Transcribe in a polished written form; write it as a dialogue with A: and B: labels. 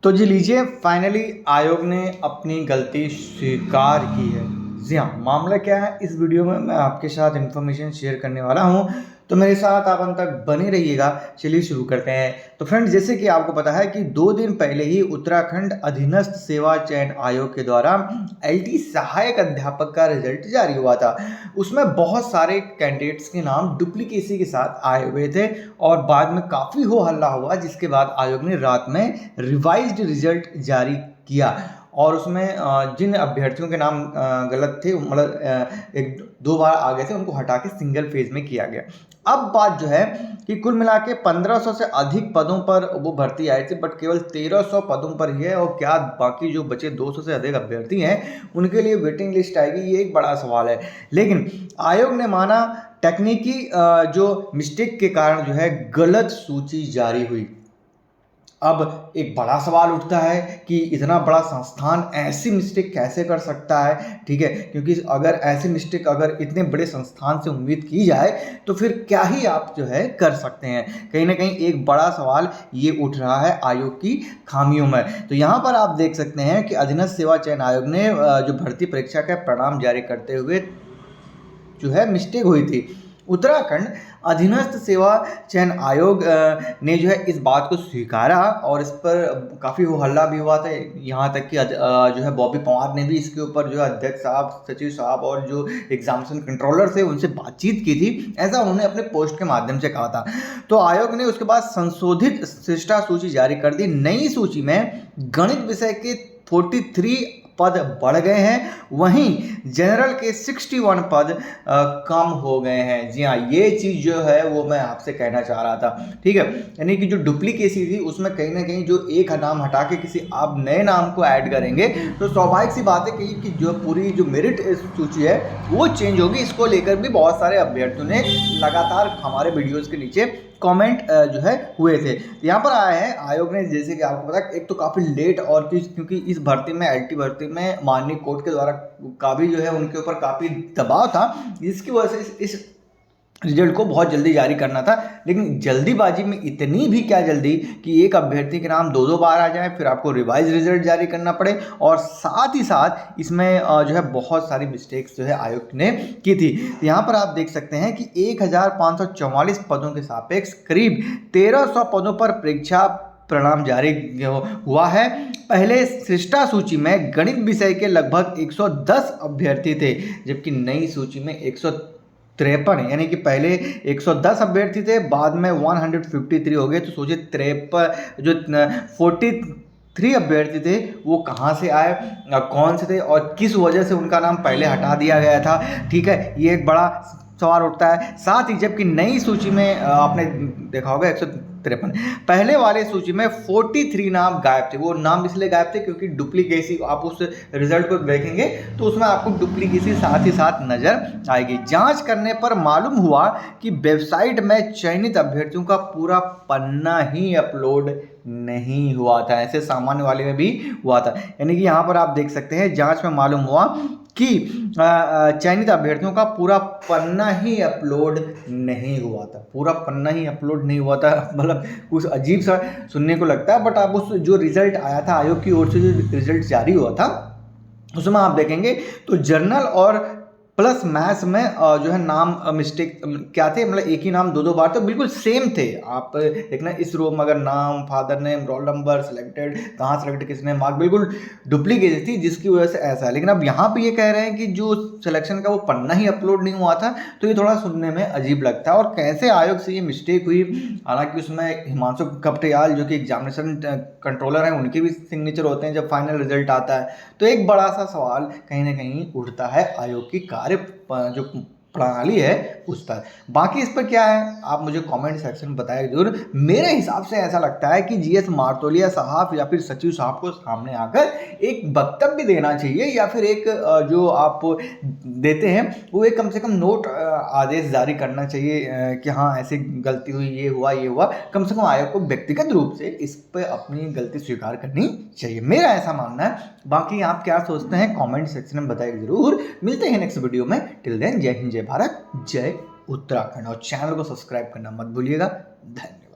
A: तो जी लीजिए, फाइनली आयोग ने अपनी गलती स्वीकार की है। जी हाँ, मामला क्या है, इस वीडियो में मैं आपके साथ इन्फॉर्मेशन शेयर करने वाला हूँ, तो मेरे साथ आप अंत तक बने रहिएगा। चलिए शुरू करते हैं। तो फ्रेंड्स, जैसे कि आपको पता है कि 2 दिन पहले ही उत्तराखंड अधीनस्थ सेवा चयन आयोग के द्वारा एलटी सहायक अध्यापक का रिजल्ट जारी हुआ था। उसमें बहुत सारे कैंडिडेट्स के नाम डुप्लीकेसी के साथ आए हुए थे और बाद में काफ़ी हो हल्ला हुआ, जिसके बाद आयोग ने रात में रिवाइज्ड रिजल्ट जारी किया और उसमें जिन अभ्यर्थियों के नाम गलत थे, मतलब एक दो बार आ गए थे, उनको हटा के सिंगल फेज में किया गया। अब बात जो है कि कुल मिला के 1500 से अधिक पदों पर वो भर्ती आई थी, बट केवल 1300 पदों पर ही है। और क्या बाकी जो बचे 200 से अधिक अभ्यर्थी हैं उनके लिए वेटिंग लिस्ट आएगी, ये एक बड़ा सवाल है। लेकिन आयोग ने माना टेक्निकी जो मिस्टेक के कारण जो है गलत सूची जारी हुई। अब एक बड़ा सवाल उठता है कि इतना बड़ा संस्थान ऐसी मिस्टेक कैसे कर सकता है, ठीक है, क्योंकि अगर ऐसी मिस्टेक अगर इतने बड़े संस्थान से उम्मीद की जाए तो फिर क्या ही आप जो है कर सकते हैं। कहीं ना कहीं एक बड़ा सवाल ये उठ रहा है आयोग की खामियों में। तो यहाँ पर आप देख सकते हैं कि अधीनस्थ सेवा चयन आयोग ने जो भर्ती परीक्षा का परिणाम जारी करते हुए जो है मिस्टेक हुई थी। उत्तराखंड अधीनस्थ सेवा चयन आयोग ने जो है इस बात को स्वीकारा और इस पर काफ़ी हो हल्ला भी हुआ था। यहाँ तक कि जो है बॉबी पंवार ने भी इसके ऊपर जो है अध्यक्ष साहब, सचिव साहब और जो एग्जामिनेशन कंट्रोलर थे उनसे बातचीत की थी, ऐसा उन्होंने अपने पोस्ट के माध्यम से कहा था। तो आयोग ने उसके बाद संशोधित शिष्टा सूची जारी कर दी। नई सूची में गणित विषय के 43 पद बढ़ गए हैं, वहीं जनरल के 61 पद कम हो गए हैं। जी हाँ, ये चीज़ जो है वो मैं आपसे कहना चाह रहा था, ठीक है। यानी कि जो डुप्लीकेसी थी उसमें कहीं ना कहीं जो एक नाम हटा के किसी आप नए नाम को ऐड करेंगे तो स्वाभाविक सी बात है कि जो पूरी जो मेरिट सूची है वो चेंज होगी। इसको लेकर भी बहुत सारे अभ्यर्थियों ने लगातार हमारे वीडियोज़ के नीचे कमेंट जो है हुए थे। यहाँ पर आया है आयोग ने, जैसे कि आपको पता है, एक तो काफ़ी लेट और क्योंकि इस भर्ती में एलटी भर्ती में माननीय कोर्ट के द्वारा काफ़ी जो है उनके ऊपर काफ़ी दबाव था, जिसकी वजह से इस रिजल्ट को बहुत जल्दी जारी करना था। लेकिन जल्दीबाजी में इतनी भी क्या जल्दी कि एक अभ्यर्थी के नाम 2 बार आ जाए, फिर आपको रिवाइज रिजल्ट जारी करना पड़े, और साथ ही साथ इसमें जो है बहुत सारी मिस्टेक्स जो है आयोग ने की थी। तो यहाँ पर आप देख सकते हैं कि 1544 पदों के सापेक्ष करीब 1300 पदों पर परीक्षा परिणाम जारी हुआ है। पहले शिष्टा सूची में गणित विषय के लगभग 110 अभ्यर्थी थे, जबकि नई सूची में 153, यानी कि पहले 110 अभ्यर्थी थे, बाद में 153 हो गए। तो सोचिए 53 जो 43 अभ्यर्थी थे वो कहाँ से आए, कौन से थे और किस वजह से उनका नाम पहले हटा दिया गया था, ठीक है, ये एक बड़ा सवाल उठता है। साथ ही जबकि नई सूची में आपने देखा होगा 153, पहले वाले सूची में 43 नाम गायब थे। वो नाम इसलिए गायब थे क्योंकि डुप्लीकेसी, आप उस रिजल्ट को देखेंगे तो उसमें आपको डुप्लीकेसी साथ ही साथ नजर आएगी। जांच करने पर मालूम हुआ कि वेबसाइट में चयनित अभ्यर्थियों का पूरा पन्ना ही अपलोड नहीं हुआ था, ऐसे सामान्य वाले में भी हुआ था। यानी कि यहाँ पर आप देख सकते हैं जांच में मालूम हुआ कि चयनित अभ्यर्थियों का पूरा पन्ना ही अपलोड नहीं हुआ था, पूरा पन्ना ही अपलोड नहीं हुआ था। मतलब कुछ अजीब सा सुनने को लगता है, बट आप उस जो रिजल्ट आया था आयोग की ओर से, जो रिजल्ट जारी हुआ था, उसमें आप देखेंगे तो जर्नल और प्लस मैथ्स में जो है नाम मिस्टेक क्या थे, मतलब एक ही नाम 2 बार तो बिल्कुल सेम थे। आप देखना इस रो में अगर नाम, father name, roll number, selected, कहाँ सिलेक्ट किसने, मार्क बिल्कुल डुप्लीकेट थी, जिसकी वजह से ऐसा है। लेकिन अब यहाँ पे ये कह रहे हैं कि जो सिलेक्शन का वो पन्ना ही अपलोड नहीं हुआ था, तो ये थोड़ा सुनने में अजीब लगता है। और कैसे आयोग से ये मिस्टेक हुई, हालांकि उसमें हिमांशु कपटियाल जो कि एग्जामिनेशन कंट्रोलर हैं उनके भी सिग्नेचर होते हैं जब फाइनल रिजल्ट आता है। तो एक बड़ा सा सवाल कहीं ना कहीं उठता है आयोग की जो प्रणाली है उस पर। बाकी इस पर क्या है आप मुझे कमेंट सेक्शन में बताइए जरूर। मेरे हिसाब से ऐसा लगता है कि जीएस मार्तोलिया साहब या फिर सचिव साहब को सामने आकर एक वक्तव्य देना चाहिए, या फिर एक जो आप देते हैं वो एक कम से कम नोट आदेश जारी करना चाहिए कि हाँ ऐसी गलती हुई, ये हुआ। कम से कम आयोग को व्यक्तिगत रूप से इस पर अपनी गलती स्वीकार करनी चाहिए, मेरा ऐसा मानना है। बाकी आप क्या सोचते हैं कमेंट सेक्शन में बताइए जरूर। मिलते हैं नेक्स्ट वीडियो में। टिल देन जय हिंद, जय भारत, जय उत्तराखंड, और चैनल को सब्सक्राइब करना मत भूलिएगा। धन्यवाद।